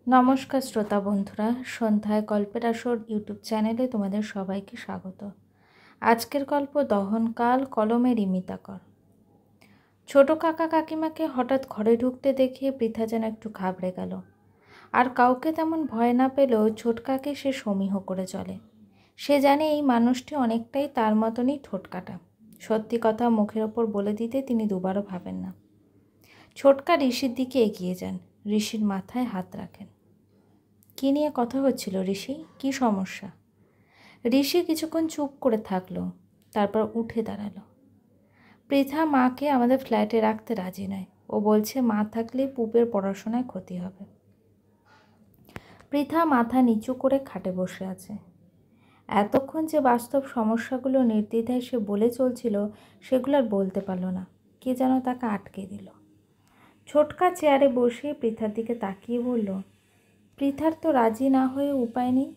নমস্কার শ্রোতা বন্ধুরা, সন্ধ্যায় গল্পের আসর ইউটিউব চ্যানেলে তোমাদের সবাইকে স্বাগত। আজকের গল্প দহনকাল কলমে রিমিতাকর। ছোট কাকা কাকিমাকে হঠাৎ ঘরে ঢুকতে দেখে পৃথা যেন একটু ঘাবড়ে গেল। আর কাউকে তেমন ভয় না পেলেও ছোটকাকে সে সমীহ করে চলে। সে জানে এই মানুষটি অনেকটাই তার মতনই ঠোঁটকাটা। সত্যি কথা মুখের ওপর বলে দিতে তিনি দুবারও ভাবেন না। ছোটকা ঋষির দিকে এগিয়ে যান, ঋষির মাথায় হাত রাখেন। কী নিয়ে কথা হচ্ছিল ঋষি? কী সমস্যা? ঋষি কিছুক্ষণ চুপ করে থাকলো, তারপর উঠে দাঁড়ালো। পৃথা মাকে আমাদের ফ্ল্যাটে রাখতে রাজি নয়। ও বলছে মা থাকলে পুপের পড়াশোনায় ক্ষতি হবে। পৃথা মাথা নিচু করে খাটে বসে আছে। এতক্ষণ যে বাস্তব সমস্যাগুলো নির্দ্বিধায় সে বলে চলছিল সেগুলো আর বলতে পারল না। কে যেন তাকে আটকে দিল। ছোটকা চেয়ারে বসে পৃথার দিকে তাকিয়ে বলল, পৃথার তো রাজি না হয়ে উপায় নেই।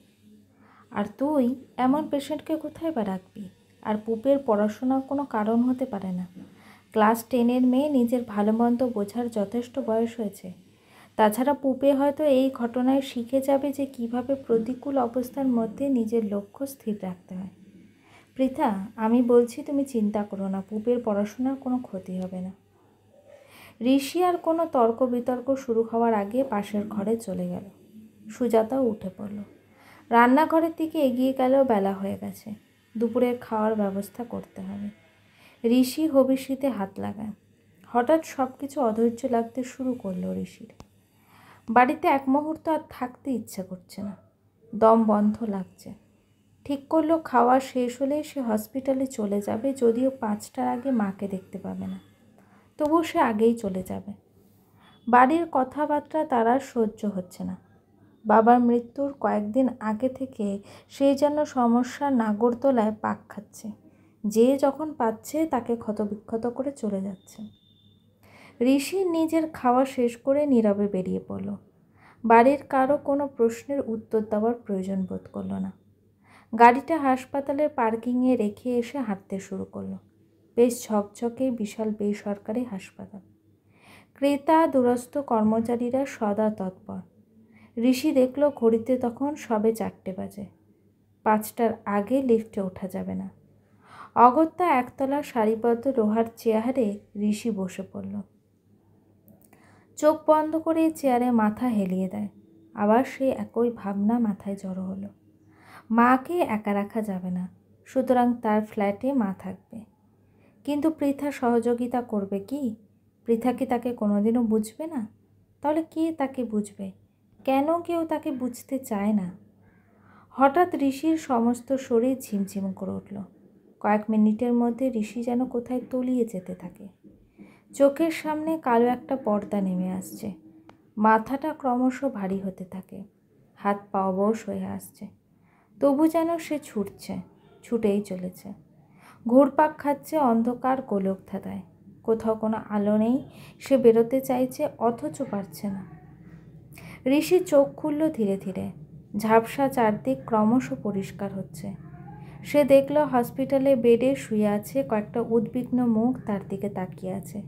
আর তুই এমন পেশেন্টকে কোথায় বা রাখবি? আর পুপের পড়াশোনার কোনো কারণ হতে পারে না। ক্লাস 10-এর মেয়ে, নিজের ভালো মন্দ বোঝার যথেষ্ট বয়স হয়েছে। তাছাড়া পুপে হয়তো এই ঘটনায় শিখে যাবে যে কিভাবে প্রতিকূল অবস্থার মধ্যে নিজের লক্ষ্য স্থির রাখতে হয়। পৃথা, আমি বলছি তুমি চিন্তা করো না, পুপের পড়াশোনার কোনো ক্ষতি হবে না। ঋষি আর কোনো তর্ক বিতর্ক শুরু হওয়ার আগে পাশের ঘরে চলে গেল। সুজাতাও উঠে পড়ল। রান্নাঘরের দিকে এগিয়ে গেলেও বেলা হয়ে গেছে। দুপুরের খাওয়ার ব্যবস্থা করতে হবে। ঋষি হবিষ্যিতে হাত লাগায়। হঠাৎ সব কিছু অধৈর্য লাগতে শুরু করলো ঋষির। বাড়িতে এক মুহূর্ত আর থাকতে ইচ্ছে করছে না। দম বন্ধ লাগছে। ঠিক করলো খাওয়া শেষ হলে সে হসপিটালে চলে যাবে, যদিও 5টার আগে মাকে দেখতে পাবে না। তবুও সে আগেই চলে যাবে। বাড়ির কথাবার্তা তার আর সহ্য হচ্ছে না। বাবার মৃত্যুর কয়েকদিন আগে থেকে সে যেন সমস্যার নাগরদোলায় পাক খাচ্ছে। যে যখন পাচ্ছে তাকে ক্ষতবিক্ষত করে চলে যাচ্ছে। ঋষি নিজের খাওয়া শেষ করে নীরবে বেরিয়ে পড়ল। বাড়ির কারো কোনো প্রশ্নের উত্তর দেওয়ার প্রয়োজন বোধ করল না। গাড়িটা হাসপাতালের পার্কিংয়ে রেখে এসে হাঁটতে শুরু করলো। বেশ ঝকঝকে বিশাল বেসরকারি হাসপাতাল। ক্রেতা দুরস্থ কর্মচারীরা সদা তৎপর। ঋষি দেখল ঘড়িতে তখন সবে 4টে বাজে। 5টার আগে লিফটে ওঠা যাবে না। অগত্যা একতলা সারিবদ্ধ লোহার চেয়ারে ঋষি বসে পড়ল। চোখ বন্ধ করে চেয়ারে মাথা হেলিয়ে দেয়। আবার সেই একই ভাবনা মাথায় জড়ো হলো। মাকে একা রাখা যাবে না, সুতরাং তার ফ্ল্যাটে মা থাকবে। কিন্তু পৃথা সহযোগিতা করবে কি? পৃথা কি তাকে কোনোদিনও বুঝবে না? তাহলে কে তাকে বুঝবে? কেন কেউ তাকে বুঝতে চায় না? হঠাৎ ঋষির সমস্ত শরীর ঝিমঝিম করে উঠল। কয়েক মিনিটের মধ্যে ঋষি যেন কোথায় তলিয়ে যেতে থাকে। চোখের সামনে কালো একটা পর্দা নেমে আসছে। মাথাটা ক্রমশ ভারী হতে থাকে। হাত পা অবশ হয়ে আসছে। তবু যেন সে ছুটেই চলেছে। ঘুরপাক খাচ্ছে অন্ধকার গোলকধাঁধায়। কোথাও কোনো আলো নেই। সে বেরোতে চাইছে, অথচ পারছে না। ঋষি চোখ খুলল ধীরে ধীরে। ঝাপসা চারদিক ক্রমশ পরিষ্কার হচ্ছে। সে দেখল হসপিটালে বেডে শুয়ে আছে কয়েকটা উদ্বিগ্ন মুখ তার দিকে তাকিয়ে আছে।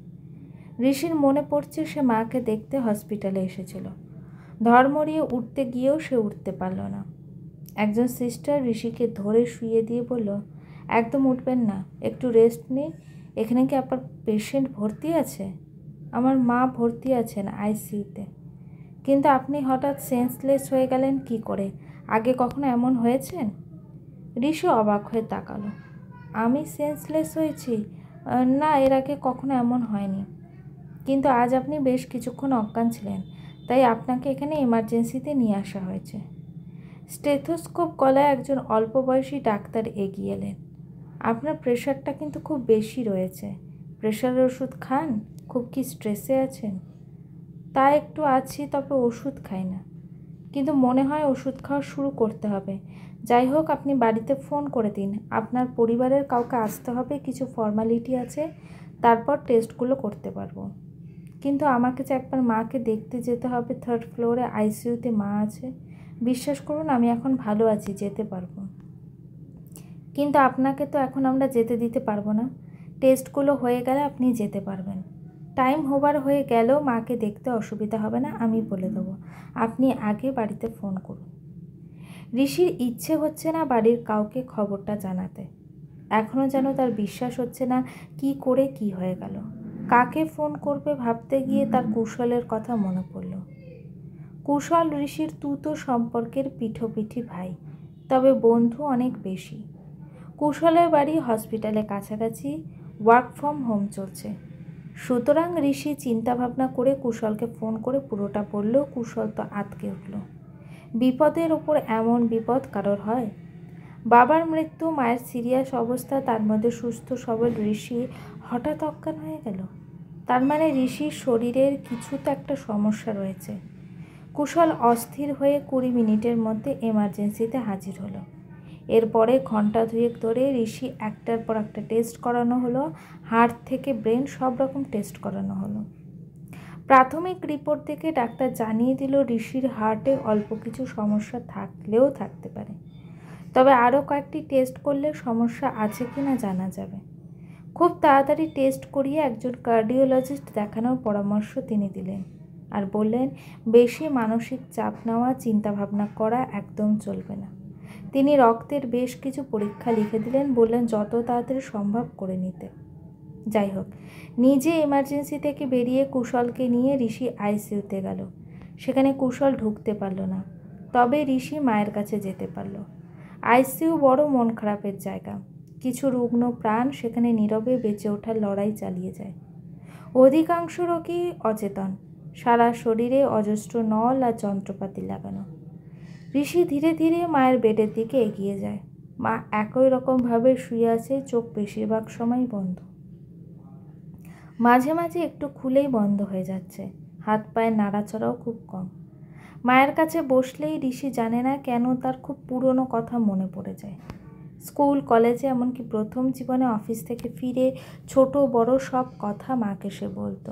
ঋষির মনে পড়ছে সে মাকে দেখতে হসপিটালে এসেছিল। ধর্মড়িয়ে উঠতে গিয়েও সে উঠতে পারল না। একজন সিস্টার ঋষিকে ধরে শুয়ে দিয়ে বলল, একদম উঠবেন না, একটু রেস্ট নিন। এখানে কি আপনার পেশেন্ট ভর্তি আছে? আমার মা ভর্তি আছেন আইসিইউতে। কিন্তু আপনি হঠাৎ সেন্সলেস হয়ে গেলেন কি করে? আগে কখনো এমন হয়েছেন? ঋষি অবাক হয়ে তাকালো। আমি সেন্সলেস হয়েছি? না, এর আগে কখনো এমন হয়নি। কিন্তু আজ আপনি বেশ কিছুক্ষণ অজ্ঞান ছিলেন, তাই আপনাকে এখানে এমার্জেন্সিতে নিয়ে আসা হয়েছে। স্টেথোস্কোপ গলায় একজন অল্প বয়সী ডাক্তার এগিয়ে এলেন। আপনার প্রেশারটা কিন্তু খুব বেশি রয়েছে। প্রেশারের ওষুধ খান? খুব কি স্ট্রেসে আছেন? তা একটু আছি, তবে ওষুধ খাই না। কিন্তু মনে হয় ওষুধ খাওয়া শুরু করতে হবে। যাই হোক, আপনি বাড়িতে ফোন করে দিন। আপনার পরিবারের কাউকে আসতে হবে, কিছু ফর্মালিটি আছে, তারপর টেস্টগুলো করতে পারবো। কিন্তু আমাকে যে একবার মাকে দেখতে যেতে হবে। 3rd ফ্লোরে আইসিইউতে মা আছে। বিশ্বাস করুন, আমি এখন ভালো আছি, যেতে পারবো। কিন্তু আপনাকে তো এখন আমরা যেতে দিতে পারবো না। টেস্টগুলো হয়ে গেলে আপনি যেতে পারবেন। টাইম ওভার হয়ে গেলেও মাকে দেখতে অসুবিধা হবে না, আমি বলে দেবো। আপনি আগে বাড়িতে ফোন করুন। ঋষির ইচ্ছে হচ্ছে না বাড়ির কাউকে খবরটা জানাতে। এখনও যেন তার বিশ্বাস হচ্ছে না কি করে কি হয়ে গেল। কাকে ফোন করবে ভাবতে গিয়ে তার কুশলের কথা মনে পড়ল। কুশল ঋষির তুতো সম্পর্কের পিঠোপিঠি ভাই, তবে বন্ধু অনেক বেশি। কুশলের বাড়ি হসপিটালে কাছাকাছি, ওয়ার্ক ফ্রম হোম চলছে। সুতরাং ঋষি চিন্তাভাবনা করে কুশলকে ফোন করে পুরোটা বলল। কুশল তো আঁতকে উঠল। বিপদের ওপর এমন বিপদ কারোর হয়? বাবার মৃত্যু, মায়ের সিরিয়াস অবস্থা, তার মধ্যে সুস্থ সবল ঋষি হঠাৎ অজ্ঞান হয়ে গেল। তার মানে ঋষির শরীরের কিছু তো একটা সমস্যা রয়েছে। কুশল অস্থির হয়ে 20 মিনিটের মধ্যে এমার্জেন্সিতে হাজির হলো। এরপরে ঘন্টা দুয়েক ধরে ঋষি একটার পর একটা টেস্ট করানো হলো। হার্ট থেকে ব্রেন সব রকম টেস্ট করানো হলো। প্রাথমিক রিপোর্ট থেকে ডাক্তার জানিয়ে দিল ঋষির হার্টে অল্প কিছু সমস্যা থাকলেও থাকতে পারে, তবে আরও কয়েকটি টেস্ট করলে সমস্যা আছে কি না জানা যাবে। খুব তাড়াতাড়ি টেস্ট করিয়ে একজন কার্ডিওলজিস্ট দেখানোর পরামর্শ তিনি দিলেন, আর বললেন বেশি মানসিক চাপ নেওয়া, চিন্তাভাবনা করা একদম চলবে না। তিনি রক্তের বেশ কিছু পরীক্ষা লিখে দিলেন, বললেন যত তাড়াতাড়ি সম্ভব করে নিতে। যাই হোক, নিজে এমার্জেন্সি থেকে বেরিয়ে কুশলকে নিয়ে ঋষি আইসিইউতে গেল। সেখানে কুশল ঢুকতে পারল না, তবে ঋষি মায়ের কাছে যেতে পারল। আইসিইউ বড় মন খারাপের জায়গা। কিছু রুগ্ন প্রাণ সেখানে নীরবে বেঁচে ওঠার লড়াই চালিয়ে যায়। অধিকাংশ রোগী অচেতন, সারা শরীরে অজস্র নল আর যন্ত্রপাতি লাগানো। ঋষি ধীরে ধীরে মায়ের বেডের দিকে এগিয়ে যায়। মা একই রকমভাবে শুয়ে আছে, চোখ বেশিরভাগ সময় বন্ধ, মাঝে মাঝে একটু খুলেই বন্ধ হয়ে যাচ্ছে। হাত পায়ের নাড়াচড়াও খুব কম। মায়ের কাছে বসলেই ঋষি জানে না কেন তার খুব পুরনো কথা মনে পড়ে যায়। স্কুল, কলেজে, এমনকি প্রথম জীবনে অফিস থেকে ফিরে ছোট বড় সব কথা মাকে সে বলতো।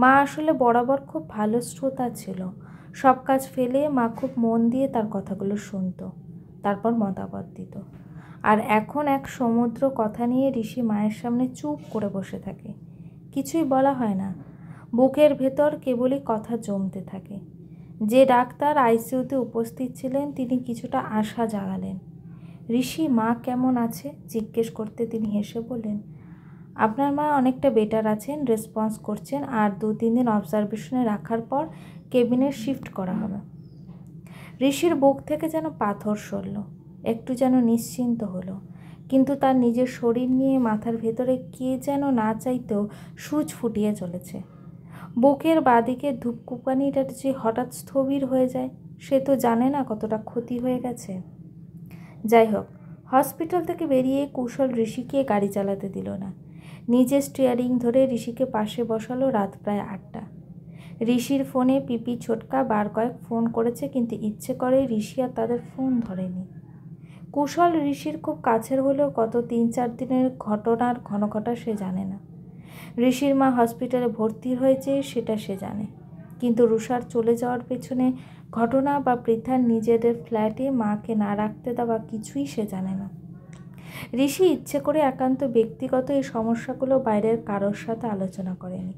মা আসলে বরাবর খুব ভালো শ্রোতা ছিল। সব কাজ ফেলে মা খুব মন দিয়ে তার কথাগুলো শুনতো, তারপর মতামত দিত। আর এখন এক সমুদ্র কথা নিয়ে ঋষি মায়ের সামনে চুপ করে বসে থাকে। কিছুই বলা হয় না, বুকের ভেতর কেবলই কথা জমতে থাকে। যে ডাক্তার আইসিইউতে উপস্থিত ছিলেন তিনি কিছুটা আশা জাগালেন। ঋষি মা কেমন আছে জিজ্ঞেস করতে তিনি হেসে বললেন, আপনার মা অনেকটা বেটার আছেন, রেসপন্স করছেন, আর 2-3 দিন অবজারভেশনে রাখার পর কেবিনে শিফট করা হবে। ঋষির বুক থেকে যেন পাথর সরল, একটু যেন নিশ্চিন্ত হলো। কিন্তু তার নিজের শরীর নিয়ে মাথার ভেতরে কে যেন না চাইতেও সূচ ফুটিয়ে চলেছে। বুকের বাঁদিকে ধূপকুপানিটা যে হঠাৎ স্থবির হয়ে যায়, সে তো জানে না কতটা ক্ষতি হয়ে গেছে। যাই হোক, হসপিটাল থেকে বেরিয়ে কুশল ঋষিকে গাড়ি চালাতে দিল না। নিজে স্টিয়ারিং ধরে ঋষিকে পাশে বসালো। রাত প্রায় 8টা। ঋষির ফোনে পিপি ছোটকা বার কয়েক ফোন করেছে, কিন্তু ইচ্ছে করে ঋষি আর তাদের ফোন ধরেনি। কুশল ঋষির খুব কাছের হলেও গত 3-4 দিনের ঘটনার ঘনঘটা সে জানে না। ঋষির মা হসপিটালে ভর্তি হয়েছে সেটা সে জানে, কিন্তু রুষার চলে যাওয়ার পেছনে ঘটনা বা পৃথার নিজেদের ফ্ল্যাটে মাকে না রাখতে দেওয়া কিছুই সে জানে না। ঋষি ইচ্ছে করে একান্ত ব্যক্তিগত এই সমস্যাগুলো বাইরের কারোর সাথে আলোচনা করেনি,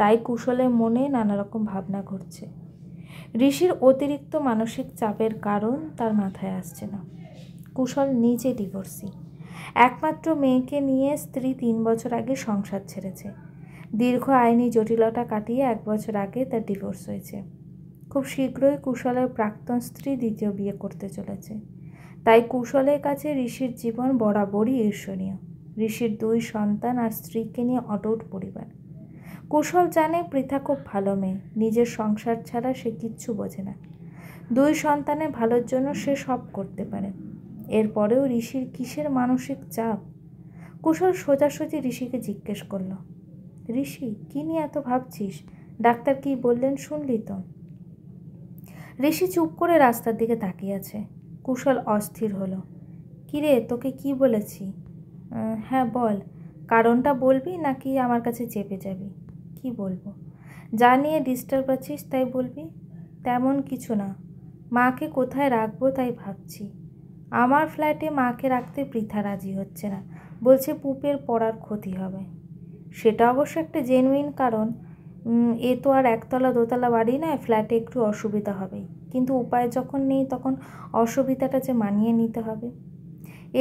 তাই কুশলের মনে নানা রকম ভাবনা ঘুরছে। ঋষির অতিরিক্ত মানসিক চাপের কারণ তার মাথায় আসছে না। কুশল নিজে ডিভোর্সি। একমাত্র মেয়েকে নিয়ে স্ত্রী 3 বছর আগে সংসার ছেড়েছে। দীর্ঘ আইনি জটিলতা কাটিয়ে 1 বছর আগে তার ডিভোর্স হয়েছে। খুব শীঘ্রই কুশলের প্রাক্তন স্ত্রী দ্বিতীয় বিয়ে করতে চলেছে। তাই কুশলের কাছে ঋষির জীবন বরাবরই ঈর্ষণীয়। ঋষির 2 সন্তান আর স্ত্রীকে নিয়ে অটুট পরিবার। কুশল জানে পৃথা খুব ভালো মেয়ে, নিজের সংসার ছাড়া সে কিচ্ছু বোঝে না। 2 সন্তানের ভালোর জন্য সে সব করতে পারে। এরপরেও ঋষির কিসের মানসিক চাপ? কুশল সোজাসুজি ঋষিকে জিজ্ঞেস করল, ঋষি কী নিয়ে এত ভাবছিস? ডাক্তার কী বললেন শুনলি তো? ঋষি চুপ করে রাস্তার দিকে তাকিয়ে আছে। কুশল অস্থির হলো। কিরে, তোকে কি বলেছি? হ্যাঁ বল, কারণটা বলবি নাকি আমার কাছে চেপে যাবি? কি বলবো? যা নিয়ে ডিস্টার্ব আছিস তাই বলবি? তেমন কিছু না, মাকে কোথায় রাখবো তাই ভাবছি। আমার ফ্ল্যাটে মাকে রাখতে পৃথা রাজি হচ্ছে না, বলছে পুপের পড়ার ক্ষতি হবে। সেটা অবশ্য একটা জেনুইন কারণ। এ তো আর একতলা দোতলা বাড়ি নয়, ফ্ল্যাটে একটু অসুবিধা হবেই, কিন্তু উপায় যখন নেই তখন অসুবিধাটা যে মানিয়ে নিতে হবে।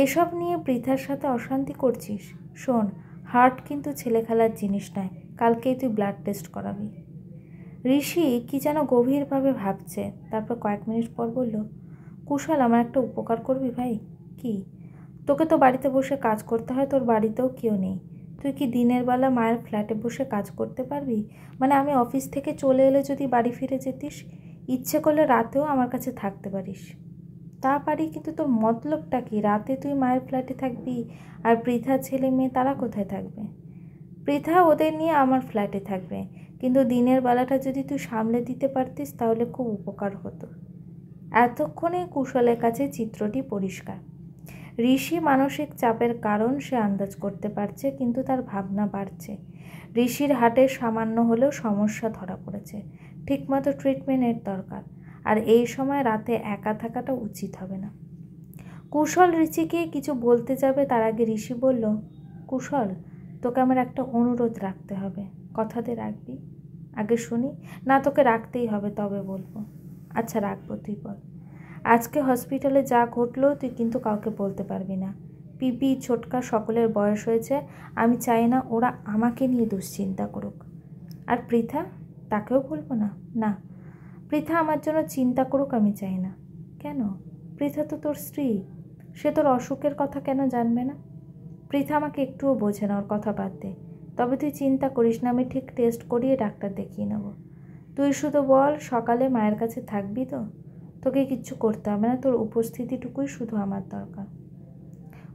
এসব নিয়ে পৃথার সাথে অশান্তি করছিস? শোন, হার্ট কিন্তু ছেলে খেলার জিনিস নয়, কালকেই তুই ব্লাড টেস্ট করাবি। ঋষি কি যেন গভীরভাবে ভাবছে, তারপর কয়েক মিনিট পর বলল, কুশল, আমার একটা উপকার করবি ভাই? কি? তোকে তো বাড়িতে বসে কাজ করতে হয়, তোর বাড়িতেও কেউ নেই। তুই কি দিনের বেলা মায়ের ফ্ল্যাটে বসে কাজ করতে পারবি? মানে আমি অফিস থেকে চলে এলে যদি বাড়ি ফিরে যেতিস, ইচ্ছে করলে রাতেও আমার কাছে থাকতে পারিস। তা পারি, কিন্তু তোর মতলবটা কি? রাতে তুই মায়ের ফ্ল্যাটে থাকবি আর পৃথা ছেলে মেয়ে তারা কোথায় থাকবে? পৃথা ওদের নিয়ে আমার ফ্ল্যাটে থাকবে, কিন্তু দিনের বেলাটা যদি তুই সামলে দিতে পারতিস তাহলে খুব উপকার হতো। এতক্ষণে কুশলের কাছে চিত্রটি পরিষ্কার। ঋষি মানসিক চাপের কারণ সে আন্দাজ করতে পারছে, কিন্তু তার ভাবনা বাড়ছে। ঋষির হার্টের সামান্য হলেও সমস্যা ধরা পড়েছে, ঠিকমতো ট্রিটমেন্টের দরকার, আর এই সময় রাতে একা থাকাটা উচিত হবে না। কুশল ঋষিকে কিছু বলতে যাবে, তার আগে ঋষি বলল, কুশল, তোকে আমার একটা অনুরোধ রাখতে হবে, কথাতে রাখবি? আগে শুনি। না, তোকে রাখতেই হবে, তবে বলবো। আচ্ছা রাখবো, তুই বল। আজকে হসপিটালে যা ঘটলো তুই কিন্তু কাউকে বলতে পারবি না। পিপি, ছোটকা সকলের বয়স হয়েছে, আমি চাই না ওরা আমাকে নিয়ে দুশ্চিন্তা করুক। আর পৃথা, তাকেও বলবো না? না, পৃথা আমার জন্য চিন্তা করুক আমি চাই না। কেন? পৃথা তো তোর স্ত্রী, সে তোর অসুখের কথা কেন জানবে না? পৃথা আমাকে একটুও বোঝে না, ওর কথা বাদ দে। তবে তুই চিন্তা করিস না, আমি ঠিক টেস্ট করিয়ে ডাক্তার দেখিয়ে নেব। তুই শুধু বল, সকালে মায়ের কাছে থাকবি তো? তোকে কিচ্ছু করতে হবে না, তোর উপস্থিতিটুকুই শুধু আমার দরকার।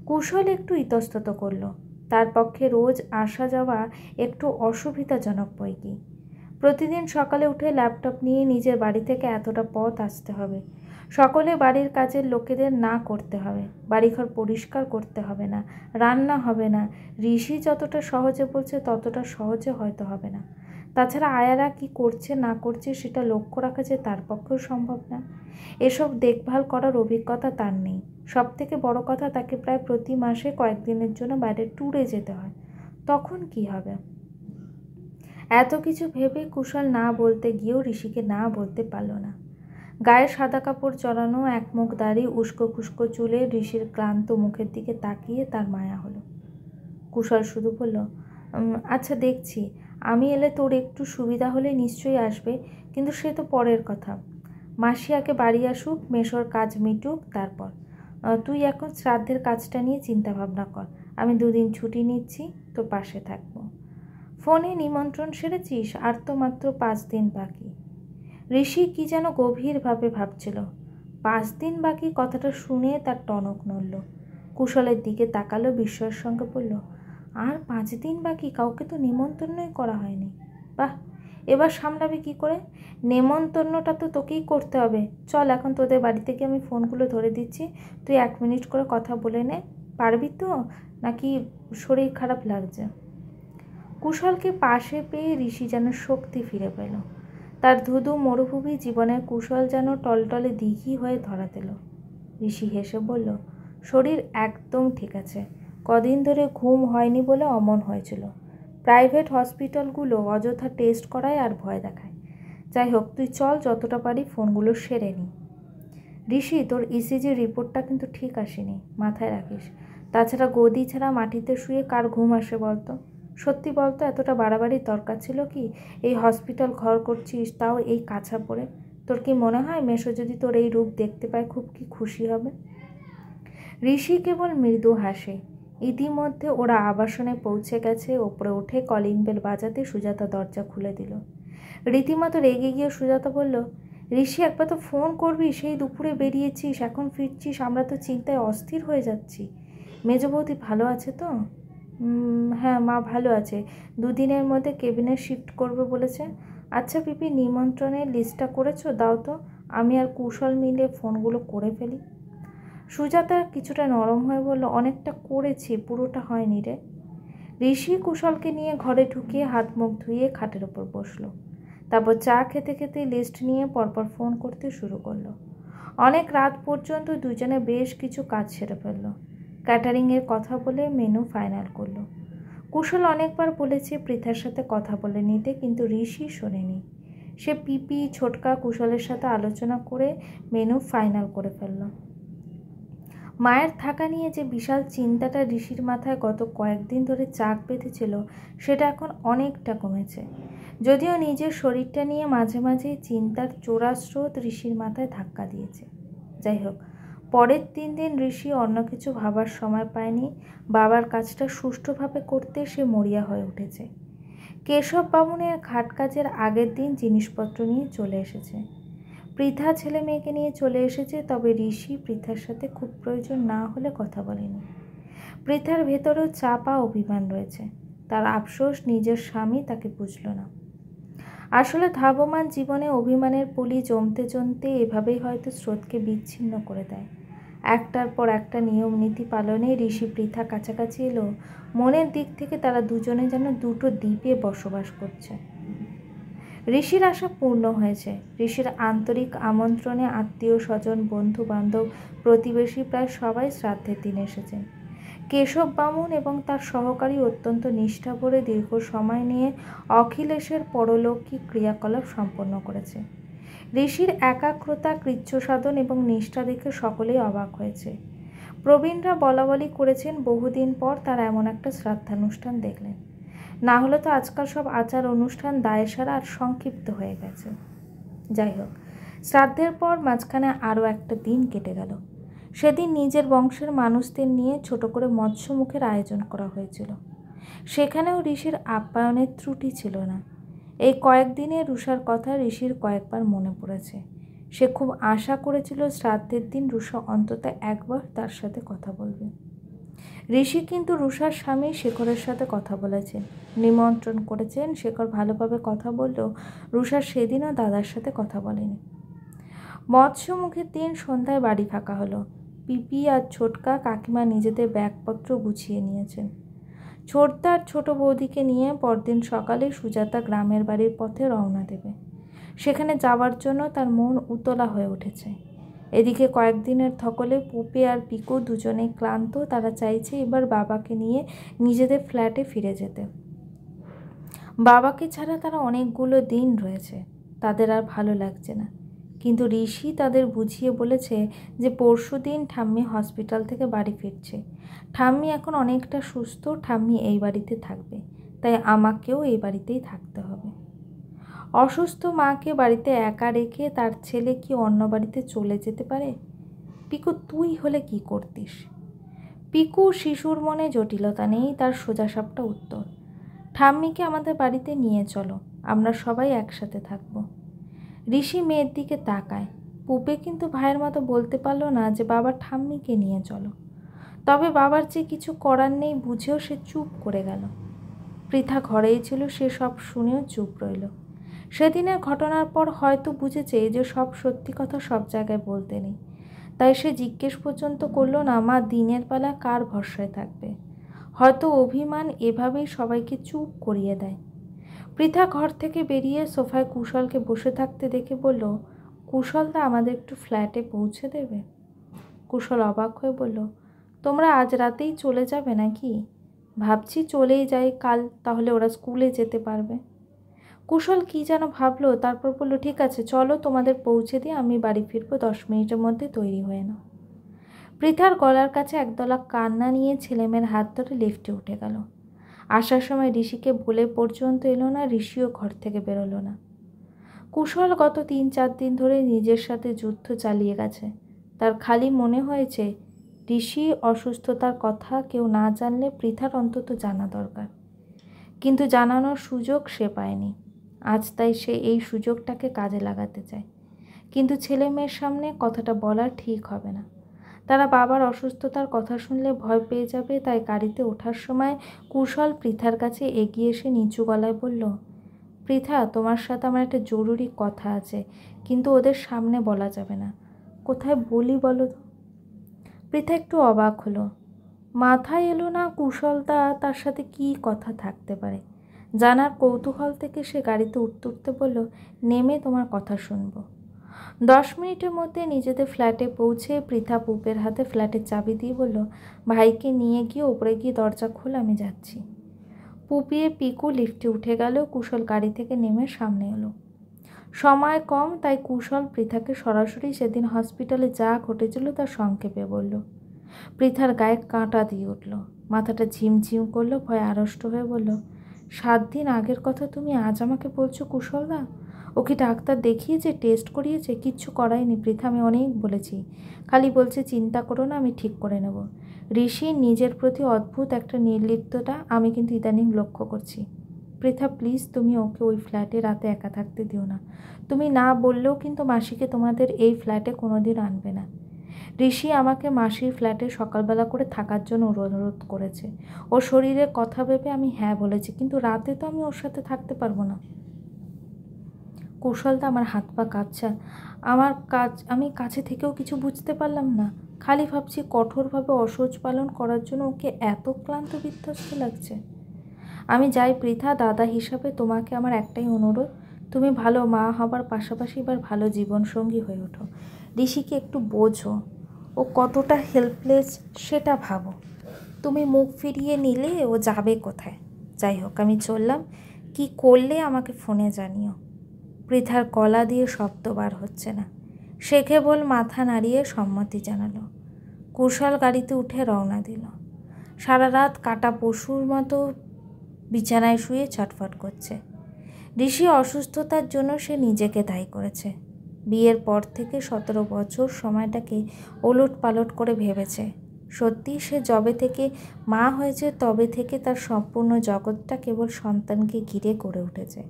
কুশল একটু ইতস্তত করলো। তার পক্ষে রোজ আসা যাওয়া একটু অসুবিধাজনক বই কি। প্রতিদিন সকালে উঠে ল্যাপটপ নিয়ে নিজের বাড়ি থেকে এতটা পথ আসতে হবে। সকলে বাড়ির কাজের লোকেদের না করতে হবে, বাড়িঘর পরিষ্কার করতে হবে না, রান্না হবে না। ঋষি যতটা সহজে বলছে ততটা সহজে হয়তো হবে না। তাছাড়া আয়ারা কি করছে না করছে সেটা লক্ষ্য রাখা যে তার পক্ষেও সম্ভব না। এসব দেখভাল করার অভিজ্ঞতা তার নেই। সবথেকে বড় কথা, তাকে প্রায় প্রতি মাসে কয়েকদিনের জন্য বাইরে ট্যুরে যেতে হয়। তখন কি হবে? এত কিছু ভেবে কুশল না বলতে গিয়েও ঋষিকে না বলতে পারল না। গায়ে সাদা কাপড় জড়ানো, একমুখ দাড়ি, উস্কো খুস্কো চুলে ঋষির ক্লান্ত মুখের দিকে তাকিয়ে তার মায়া হলো। কুশল শুধু বলল, আচ্ছা দেখছি, আমি এলে তোর একটু সুবিধা হলে নিশ্চয়ই আসবে, কিন্তু সে তো পরের কথা। মাসি আগে বাড়ি আসুক, মেশোর কাজ মিটুক, তারপর। তুই এখন শ্রাদ্ধের কাজটা নিয়ে চিন্তা ভাবনা কর। আমি 2 দিন ছুটি নিচ্ছি, তোর পাশে থাকবো। ফোনে নিমন্ত্রণ সেরেছিস? আর তো মাত্র 5 দিন বাকি। ঋষি কি যেন গভীরভাবে ভাবছিল। 5 দিন বাকি, কথাটা শুনে তার টনক নড়ল। কুশলের দিকে তাকালো বিস্ময়ের সঙ্গে, বলল, আর 5 দিন বাকি? কাউকে তো নিমন্ত্রণই করা হয়নি। বাহ, এবার সামলাবি কি করে? নেমন্তন্নটা তো তোকেই করতে হবে। চল, এখন তোদের বাড়ি থেকে আমি ফোনগুলো ধরে দিচ্ছি, তুই 1 মিনিট করে কথা বলে নে। পারবি তো, নাকি শরীর খারাপ লাগছে? কুশলকে পাশে পেয়ে ঋষি যেন শক্তি ফিরে পেল। তার ধুধু মরুভূমি জীবনের কুশল যেন টলটলে দিঘি হয়ে ধরা দিল। ঋষি হেসে বলল, শরীর একদম ঠিক আছে। কদিন ধরে ঘুম হয়নি বলে অমন হয়েছিল। প্রাইভেট হসপিটালগুলো অযথা টেস্ট করায় আর ভয় দেখায়। যাই হোক, তুই চল, যতটা পারি ফোনগুলো সেরে নি। ঋষি, তোর ইসিজি রিপোর্টটা কিন্তু ঠিক আসেনি, মাথায় রাখিস। তাছাড়া গদি ছাড়া মাটিতে শুয়ে কার ঘুম আসে বলতো? সত্যি বলতো, এতটা বাড়াবাড়ির দরকার ছিল কি? এই হসপিটাল ঘর করছিস, তাও এই কাছা পড়ে। তোর কি মনে হয় মেশো যদি তোর এই রূপ দেখতে পায় খুব কি খুশি হবে? ঋষি কেবল মৃদু হাসে। ইতিমধ্যে ওরা আবাসনে পৌঁছে গেছে। ওপরে উঠে কলিং বেল বাজাতে সুজাতা দরজা খুলে দিল। রীতিমতো রেগে গিয়ে সুজাতা বলল, ঋষি, একবার তো ফোন করবি, সেই দুপুরে বেরিয়েছিস, এখন ফিরছিস, আমরা তো চিন্তায় অস্থির হয়ে যাচ্ছি। মেজ বৌদি ভালো আছে তো? হ্যাঁ, মা ভালো আছে, 2 দিনের মধ্যে কেবিনে শিফট করবে বলেছে। আচ্ছা পিপি, নিমন্ত্রণের লিস্টটা করেছো? দাও তো, আমি আর কুশল মিলে ফোনগুলো করে ফেলি। সুজাতা কিছুটা নরম হয়ে বলল, অনেকটা করেছি, পুরোটা হয়নি রে। ঋষি কুশলকে নিয়ে ঘরে ঢুকিয়ে হাত মুখ ধুয়ে খাটের ওপর বসলো। তারপর চা খেতে খেতে লিস্ট নিয়ে পরপর ফোন করতে শুরু করলো। অনেক রাত পর্যন্ত দুজনে বেশ কিছু কাজ সেরে ফেললো। ক্যাটারিংয়ের কথা বলে মেনু ফাইনাল করলো। কুশল অনেকবার বলেছে পৃথার সাথে কথা বলে নিতে, কিন্তু ঋষি শোনেনি। সে পিপি, ছোটকা, কুশলের সাথে আলোচনা করে মেনু ফাইনাল করে ফেলল। মায়ের থাকা নিয়ে যে বিশাল চিন্তাটা ঋষির মাথায় গত কয়েকদিন ধরে চাক বেঁধেছিল, সেটা এখন অনেকটা কমেছে। যদিও নিজের শরীরটা নিয়ে মাঝে মাঝেই চিন্তার চোরা স্রোত ঋষির মাথায় ধাক্কা দিয়েছে। যাই হোক, পরের 3 দিন ঋষি অন্য কিছু ভাবার সময় পায়নি। বাবার কাজটা সুষ্ঠুভাবে করতে সে মরিয়া হয়ে উঠেছে। কেশব বামুনের ঘাট কাজের আগের দিন জিনিসপত্র নিয়ে চলে এসেছে। পৃথা ছেলে মেয়েকে নিয়ে চলে এসেছে, তবে ঋষি পৃথার সাথে খুব প্রয়োজন না হলে কথা বলেনি। পৃথার ভেতরেও চাপা অভিমান রয়েছে। তার আফসোস নিজের স্বামী তাকে বুঝল না। আসলে ধাবমান জীবনে অভিমানের পলি জমতে জমতে এভাবেই হয়তো স্রোতকে বিচ্ছিন্ন করে দেয়। একটার পর একটা নিয়ম নীতি পালনে ঋষি পৃথা কাছাকাছি এলো। মনের দিক থেকে তারা দুজনে যেন দুটো দ্বীপে বসবাস করছে। ঋষির আশা পূর্ণ হয়েছে। ঋষির আন্তরিক আমন্ত্রণে আত্মীয় স্বজন, বন্ধু বান্ধব, প্রতিবেশী প্রায় সবাই শ্রাদ্ধের দিন এসেছেন। কেশব বামুন এবং তার সহকারী অত্যন্ত নিষ্ঠা ভরে দীর্ঘ সময় নিয়ে অখিলেশের পরলৌকিক ক্রিয়াকলাপ সম্পন্ন করেছে। ঋষির একাগ্রতা, কৃচ্ছসাধন এবং নিষ্ঠা দেখে সকলেই অবাক হয়েছে। প্রবীণরা বলাবলি করেছেন বহুদিন পর তারা এমন একটা শ্রাদ্ধানুষ্ঠান দেখলেন। না হলে তো আজকাল সব আচার অনুষ্ঠান দায়সারা আর সংক্ষিপ্ত হয়ে গেছে। যাই হোক, শ্রাদ্ধের পর মাঝখানে আরও একটা দিন কেটে গেল। সেদিন নিজের বংশের মানুষদের নিয়ে ছোট করে মৎস্যমুখের আয়োজন করা হয়েছিল। সেখানেও ঋষির আপ্যায়নের ত্রুটি ছিল না। এই কয়েকদিনে রুষার কথা ঋষির কয়েকবার মনে পড়েছে। সে খুব আশা করেছিল শ্রাদ্ধের দিন রুষা অন্তত একবার তার সাথে কথা বলবে। ঋষি কিন্তু রুষার স্বামী শেখরের সাথে কথা বলেছেন, নিমন্ত্রণ করেছেন। শেখর ভালোভাবে কথা বললেও রুষার সেদিনও দাদার সাথে কথা বলেনি। মৎস্যমুখের দিন সন্ধ্যায় বাড়ি ফাঁকা হলো। পিপি আর ছোটকা কাকিমা নিজেদের ব্যাগপত্র গুছিয়ে নিয়েছেন। ছোটদার ছোট বৌদিকে নিয়ে পরদিন সকালে সুজাতা গ্রামের বাড়ির পথে রওনা দেবে। সেখানে যাওয়ার জন্য তার মন উতলা হয়ে উঠেছে। এদিকে কয়েকদিনের ধকলে পুপে আর পিকু দুজনেই ক্লান্ত। তারা চাইছে এবার বাবাকে নিয়ে নিজেদের ফ্ল্যাটে ফিরে যেতে। বাবাকে ছাড়া তারা অনেকগুলো দিন রয়েছে, তাদের আর ভালো লাগছে না। কিন্তু ঋষি তাদের বুঝিয়ে বলেছে যে পরশুদিন ঠাম্মি হসপিটাল থেকে বাড়ি ফিরছে। ঠাম্মি এখন অনেকটা সুস্থ, ঠাম্মি এই বাড়িতে থাকবে, তাই আমাকেও এই বাড়িতেই থাকতে হবে। অসুস্থ মাকে বাড়িতে একা রেখে তার ছেলে কি অন্য বাড়িতে চলে যেতে পারে? পিকু, তুই হলে কি করতিস? পিকু শিশুর মনে জটিলতা নেই, তার সোজাসাপটা উত্তর, ঠাম্মিকে আমাদের বাড়িতে নিয়ে চলো, আমরা সবাই একসাথে থাকবো। ঋষি মেয়ের দিকে তাকায়। পুপে কিন্তু ভাইয়ের মতো বলতে পারলো না যে বাবা ঠাম্মিকে নিয়ে চলো। তবে বাবার যে কিছু করার নেই বুঝেও সে চুপ করে গেল। পৃথা ঘরেই ছিল, সে সব শুনেও চুপ রইল। সেদিনের ঘটনার পর হয়তো বুঝেছে যে সব সত্যি কথা সব জায়গায় বলতে নেই। তাই সে জিজ্ঞেস পর্যন্ত করলো না, মা দিনের বেলা কার ভরসায় থাকবে? হয়তো অভিমান এভাবেই সবাইকে চুপ করিয়ে দেয়। পৃথা ঘর থেকে বেরিয়ে সোফায় কুশলকে বসে থাকতে দেখে বলল, কুশলদা আমাদের একটু ফ্ল্যাটে পৌঁছে দেবে? কুশল অবাক হয়ে বলল, তোমরা আজ রাতেই চলে যাবে নাকি? ভাবছি চলেই যাই, কাল তাহলে ওরা স্কুলে যেতে পারবে। কুশল কি যেন ভাবলো, তারপর বলল, ঠিক আছে চলো, তোমাদের পৌঁছে দিয়ে আমি বাড়ি ফিরবো, 10 মিনিটের মধ্যে তৈরি হয়ে নাও। পৃথার গলার কাছে একদলা কান্না নিয়ে ছেলেমেয়ের হাত ধরে লিফটে উঠে গেল। আসার সময় ঋষিকে বলে পর্যন্ত এলো না, ঋষিও ঘর থেকে বেরোলো না। কুশল গত 3-4 দিন ধরে নিজের সাথে যুদ্ধ চালিয়ে গেছে। তার খালি মনে হয়েছে ঋষি অসুস্থতার কথা কেউ না জানলে পৃথার অন্তত জানা দরকার, কিন্তু জানানোর সুযোগ সে পায়নি। আজ তাই সে এই সুযোগটাকে কাজে লাগাতে চায়, কিন্তু ছেলে মেয়ের সামনে কথাটা বলা ঠিক হবে না। তারা বাবার অসুস্থতার কথা শুনলে ভয় পেয়ে যাবে। তাই গাড়িতে ওঠার সময় কুশল পৃথার কাছে এগিয়ে এসে নিচু গলায় বলল, পৃথা, তোমার সাথে আমার একটা জরুরি কথা আছে, কিন্তু ওদের সামনে বলা যাবে না। কোথায় বলি বলো তো? পৃথা একটু অবাক হলো। মাথায় এলো না কুশলদা তার সাথে কী কথা থাকতে পারে। জানার কৌতূহল থেকে সে গাড়িতে উঠতে উঠতে বলল, নেমে তোমার কথা শুনবো। 10 মিনিটের মধ্যে নিজেদের ফ্ল্যাটে পৌঁছে পৃথা পুপের হাতে ফ্ল্যাটের চাবি দিয়ে বলল, ভাইকে নিয়ে গিয়ে ওপরে গিয়ে দরজা খোল, আমি যাচ্ছি। পুপিয়ে পিকু লিফটে উঠে গেল। কুশল গাড়ি থেকে নেমে সামনে এলো। সময় কম, তাই কুশল পৃথাকে সরাসরি সেদিন হসপিটালে যা ঘটেছিল তার সংক্ষেপে বলল। পৃথার গায়ে কাঁটা দিয়ে উঠল, মাথাটা ঝিমঝিম করলো, ভয়ে আড়ষ্ট হয়ে বলল, 7 দিন আগের কথা তুমি আজ আমাকে বলছো কুশলদা? ও কি ডাক্তার দেখিয়েছে, টেস্ট করিয়েছে? কিচ্ছু করায়নি পৃথা, আমি অনেক বলেছি। খালি বলছে চিন্তা করো না, আমি ঠিক করে নেব। ঋষির নিজের প্রতি অদ্ভুত একটা নির্লিপ্ততা আমি কিন্তু ইদানিং লক্ষ্য করছি। পৃথা প্লিজ, তুমি ওকে ওই ফ্ল্যাটে রাতে একা থাকতে দিও না। তুমি না বললেও কিন্তু মাসিকে তোমাদের এই ফ্ল্যাটে কোনোদিন আনবে না। ঋষি আমাকে মাসির ফ্ল্যাটে সকালবেলা করে থাকার জন্য অনুরোধ করেছে। ওর শরীরের কথা ভেবে আমি হ্যাঁ বলেছি, কিন্তু রাতে তো আমি ওর সাথে থাকতে পারবো না। কুশলদা, আমার হাত পা কাঁপছে। আমি কাছে থেকেও কিছু বুঝতে পারলাম না। খালি ভাবছি কঠোরভাবে অসহ্য পালন করার জন্য ওকে এত ক্লান্ত বিধ্বস্ত লাগছে। আমি যাই পৃথা, দাদা হিসাবে তোমাকে আমার একটাই অনুরোধ, তুমি ভালো মা হবার পাশাপাশি এবার ভালো জীবনসঙ্গী হয়ে ওঠো। ঋষিকে একটু বোঝো, ও কতটা হেল্পলেস সেটা ভাবো। তুমি মুখ ফিরিয়ে নিলে ও যাবে কোথায়? যাই হোক, আমি চললাম। কি করলে আমাকে ফোনে জানিও। পৃথার গলা দিয়ে শব্দ বার হচ্ছে না। সে কেবল মাথা নাড়িয়ে সম্মতি জানালো। কুশল গাড়িতে উঠে রওনা দিল। সারা রাত কাটা পশুর মতো বিছানায় শুয়ে ছটফট করছে। ঋষি অসুস্থতার জন্য সে নিজেকে দায়ী করেছে। বিয়ের পর থেকে 17 বছর সময়টাকে ওলট পালট করে ভেবেছে। সত্যি সে যবে থেকে মা হয়েছে তবে থেকে তার সম্পূর্ণ জগৎটা কেবল সন্তানকে ঘিরে গড়ে উঠেছে।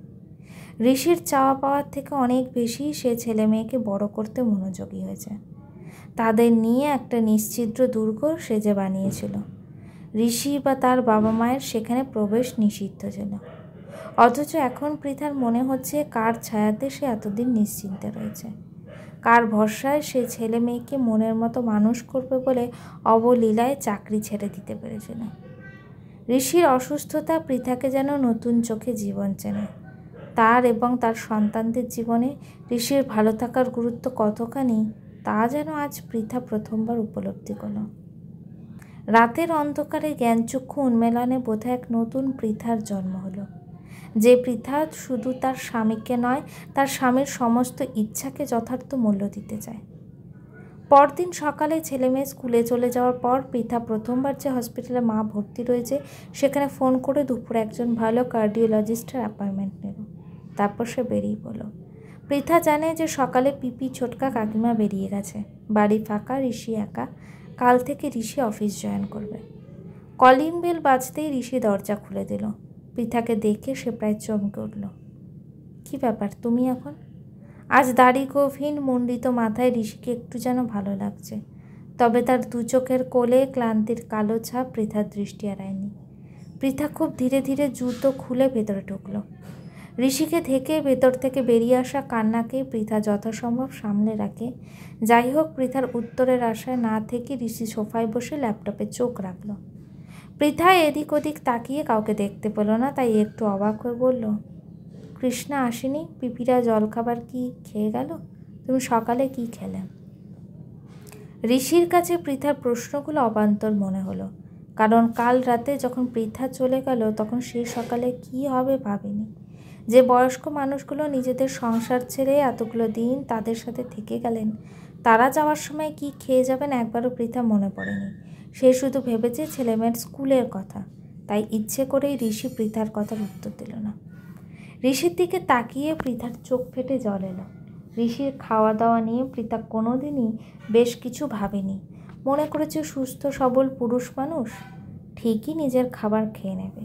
ঋষির চাওয়া পাওয়ার থেকে অনেক বেশি সে ছেলে মেয়েকে বড় করতে মনোযোগী হয়েছে। তাদের নিয়ে একটা নিশ্ছিদ্র দুর্গ সে যে বানিয়েছিল। ঋষি বা তার বাবা মায়ের সেখানে প্রবেশ নিষিদ্ধ ছিল। অথচ এখন পৃথার মনে হচ্ছে কার ছায়াতে সে এতদিন নিশ্চিন্তে রয়েছে, কার ভরসায় সে ছেলে মেয়েকে মনের মতো মানুষ করবে বলে অবলীলায় চাকরি ছেড়ে দিতে পেরেছিল। ঋষির অসুস্থতা পৃথাকে যেন নতুন চোখে জীবন চেনে। তার এবং তার সন্তানদের জীবনে ঋষির ভালো থাকার গুরুত্ব কতখানি তা যেন আজ পৃথা প্রথমবার উপলব্ধি করল। রাতের অন্ধকারে জ্ঞানচক্ষু উন্মেলনে বোধহয় এক নতুন পৃথার জন্ম হলো, যে পৃথা শুধু তার স্বামীকে নয়, তার স্বামীর সমস্ত ইচ্ছাকে যথার্থ মূল্য দিতে চায়। পরদিন সকালে ছেলে মেয়ে স্কুলে চলে যাওয়ার পর পৃথা প্রথমবার যে হসপিটালে মা ভর্তি রয়েছে সেখানে ফোন করে দুপুরে একজন ভালো কার্ডিওলজিস্টের অ্যাপয়েন্টমেন্ট নিল। তারপর সে বেরিয়ে পড়ল। পৃথা জানে যে সকালে পিপি ছোটকা কাকিমা বেরিয়ে গেছে, বাড়ি ফাঁকা, ঋষি একা। কাল থেকে ঋষি অফিস জয়েন করবে। কলিং বেল বাজতেই ঋষি দরজা খুলে দিল। পৃথাকে দেখে সে প্রায় চমকে উঠল। কী ব্যাপার, তুমি এখন? আজ দাড়ি গভীর মণ্ডিত মাথায় ঋষিকে একটু যেন ভালো লাগছে, তবে তার দু চোখের কোলে ক্লান্তির কালো ছাপ পৃথার দৃষ্টি এড়ায়নি। পৃথা খুব ধীরে ধীরে জুতো খুলে ভেতরে ঢুকল। ঋষিকে দেখে ভেতর থেকে বেরিয়ে আসা কান্নাকে পৃথা যথাসম্ভব সামলে রাখে। যাই হোক, পৃথার উত্তরের আশায় না থেকে ঋষি সোফায় বসে ল্যাপটপে চোখ রাখল। পৃথা এদিক ওদিক তাকিয়ে কাউকে দেখতে পেল না, তাই একটু অবাক হয়ে বলল, কৃষ্ণা আসেনি? পিপিরা জলখাবার কি খেয়ে গেল? তুমি সকালে কি খেলে? ঋষির কাছে পৃথার প্রশ্নগুলো অবান্তর মনে হলো, কারণ কাল রাতে যখন পৃথা চলে গেল তখন সে সকালে কি হবে ভাবেনি। যে বয়স্ক মানুষগুলো নিজেদের সংসার ছেড়ে এতগুলো দিন তাদের সাথে থেকে গেলেন, তারা যাওয়ার সময় কি খেয়ে যাবেন একবারও পৃথা মনে পড়েনি। সে শুধু ভেবেছে ছেলেমেয়ের স্কুলের কথা, তাই ইচ্ছে করেই ঋষি পৃথার কথার উত্তর দিল না। ঋষির দিকে তাকিয়ে পৃথার চোখ ফেটে জল এলো। ঋষির খাওয়া দাওয়া নিয়ে পৃথা কোনোদিনই বেশ কিছু ভাবেনি। মনে করেছে সুস্থ সবল পুরুষ মানুষ ঠিকই নিজের খাবার খেয়ে নেবে।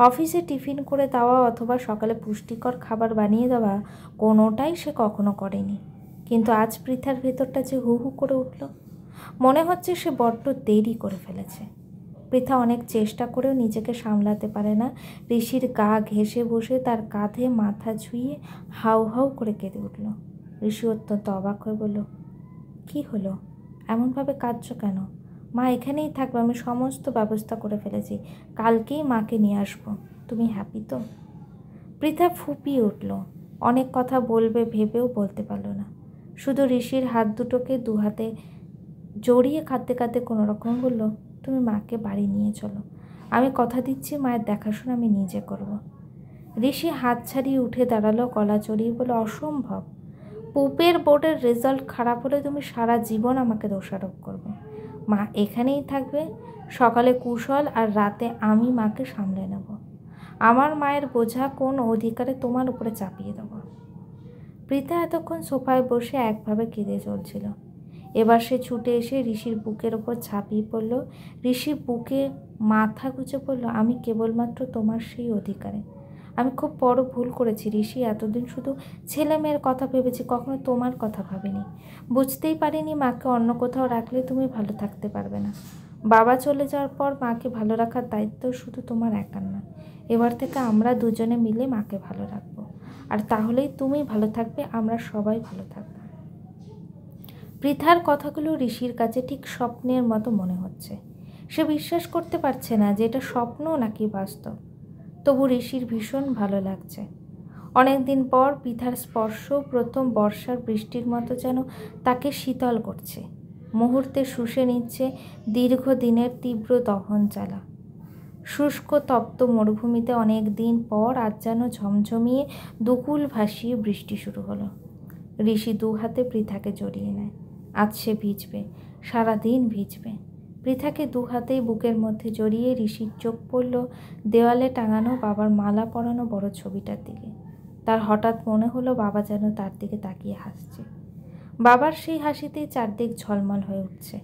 অফিসে টিফিন করে দেওয়া অথবা সকালে পুষ্টিকর খাবার বানিয়ে দেওয়া কোনোটাই সে কখনো করেনি। কিন্তু আজ পৃথার ভেতরটা যে হু হু করে উঠল। মনে হচ্ছে সে বড্ড দেরি করে ফেলেছে। পৃথা অনেক চেষ্টা করেও নিজেকে সামলাতে পারে না। ঋষির গা ঘেঁষে বসে তার কাঁধে মাথা ছুঁয়ে হাউ হাউ করে কেঁদে উঠল। ঋষি অত্যন্ত অবাক হয়ে বলল, কি হলো? এমনভাবে কাঁদছো কেন? মা এখানেই থাকবে, আমি সমস্ত ব্যবস্থা করে ফেলেছি, কালকেই মাকে নিয়ে আসবো। তুমি হ্যাপি তো? পৃথা ফুপিয়ে উঠল। অনেক কথা বলবে ভেবেও বলতে পারল না। শুধু ঋষির হাত দুটোকে দু হাতে জড়িয়ে কাঁদতে কাঁদতে কোনো রকম বলল, তুমি মাকে বাড়ি নিয়ে চলো, আমি কথা দিচ্ছি মায়ের দেখাশোনা আমি নিজে করব। ঋষি হাত ছাড়িয়ে উঠে দাঁড়ালো, গলা চড়িয়ে বলে, অসম্ভব। পুপের বোর্ডের রেজাল্ট খারাপ হলে তুমি সারা জীবন আমাকে দোষারোপ করবে। মা এখানেই থাকবে, সকালে কুশল আর রাতে আমি মাকে সামলে নেব। আমার মায়ের বোঝা কোন অধিকারে তোমার উপরে চাপিয়ে দেব? পৃথা এতক্ষণ সোফায় বসে একভাবে কেঁদে চলছিল। এবার সে ছুটে এসে ঋষির বুকের ওপর ঝাঁপিয়ে পড়ল। ঋষির বুকে মাথা গুঁজে পড়ল, আমি কেবলমাত্র তোমার সেই অধিকারে। আমি খুব বড় ভুল করেছি ঋষি। এতদিন শুধু ছেলে মেয়ের কথা ভেবেছি, কখনো তোমার কথা ভাবিনি। বুঝতেই পারিনি মাকে অন্য কোথাও রাখলে তুমি ভালো থাকতে পারবে না। বাবা চলে যাওয়ার পর মাকে ভালো রাখার দায়িত্ব শুধু তোমার একার না। এবার থেকে আমরা দুজনে মিলে মাকে ভালো রাখবো, আর তাহলেই তুমি ভালো থাকবে, আমরা সবাই ভালো থাকবো। পৃথার কথাগুলো ঋষির কাছে ঠিক স্বপ্নের মতো মনে হচ্ছে। সে বিশ্বাস করতে পারছে না যে এটা স্বপ্ন নাকি বাস্তব। তবু ঋষির ভীষণ ভালো লাগছে। অনেকদিন পর পৃথার স্পর্শ প্রথম বর্ষার বৃষ্টির মতো যেন তাকে শীতল করছে, মুহূর্তে শুষে নিচ্ছে দীর্ঘদিনের তীব্র দহন জ্বালা। শুষ্ক তপ্ত মরুভূমিতে অনেক দিন পর আজ যেন ঝমঝমিয়ে দুকুল ভাসিয়ে বৃষ্টি শুরু হলো। ঋষি দু হাতে পৃথাকে জড়িয়ে নেয়। আজ সে ভিজবে, সারাদিন ভিজবে। পৃথাকে দু হাতেই বুকের মধ্যে জড়িয়ে ঋষির চোখ পড়ল দেওয়ালে টাঙানো বাবার মালা পরানো বড় ছবিটার দিকে। তার হঠাৎ মনে হলো বাবা যেন তার দিকে তাকিয়ে হাসছে। বাবার সেই হাসিতেই চারদিক ঝলমল হয়ে উঠছে।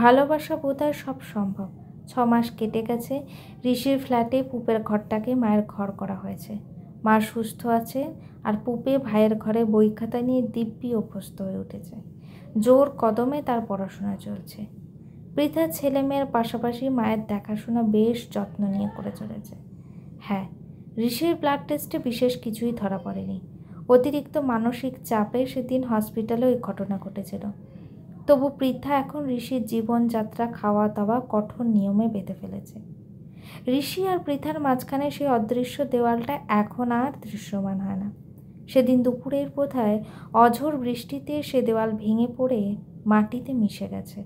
ভালোবাসা বোধহয় সব সম্ভব। 6 মাস কেটে গেছে। ঋষির ফ্ল্যাটে পুপের ঘরটাকে মায়ের ঘর করা হয়েছে। মা সুস্থ আছে, আর পুপে ভাইয়ের ঘরে বই খাতা নিয়ে দিব্যি অভ্যস্ত হয়ে উঠেছে। জোর কদমে তার পড়াশোনা চলছে। পৃথা ছেলে মেয়ের পাশাপাশি মায়ের দেখাশোনা বেশ যত্ন নিয়ে করে চলেছে। হ্যাঁ, ঋষির ব্লাড টেস্টে বিশেষ কিছুই ধরা পড়েনি। অতিরিক্ত মানসিক চাপে সেদিন হসপিটালে ওই ঘটনা ঘটেছিল। তবু পৃথা এখন ঋষির জীবনযাত্রা, খাওয়া দাওয়া কঠোর নিয়মে বেঁধে ফেলেছে। ঋষি আর পৃথার মাঝখানে সেই অদৃশ্য দেওয়ালটা এখন আর দৃশ্যমান হয় না। সেদিন দুপুরের বোধহয় অঝোর বৃষ্টিতে সে দেওয়াল ভেঙে পড়ে মাটিতে মিশে গেছে।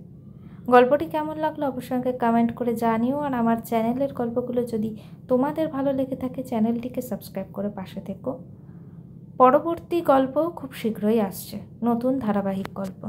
গল্পটি কেমন লাগলো অবশ্যই কমেন্ট করে জানিও। আর আমার চ্যানেলের গল্পগুলো যদি তোমাদের ভালো লেগে থাকে চ্যানেলটিকে সাবস্ক্রাইব করে পাশে থেকো। পরবর্তী গল্প খুব শীঘ্রই আসছে, নতুন ধারাবাহিক গল্প।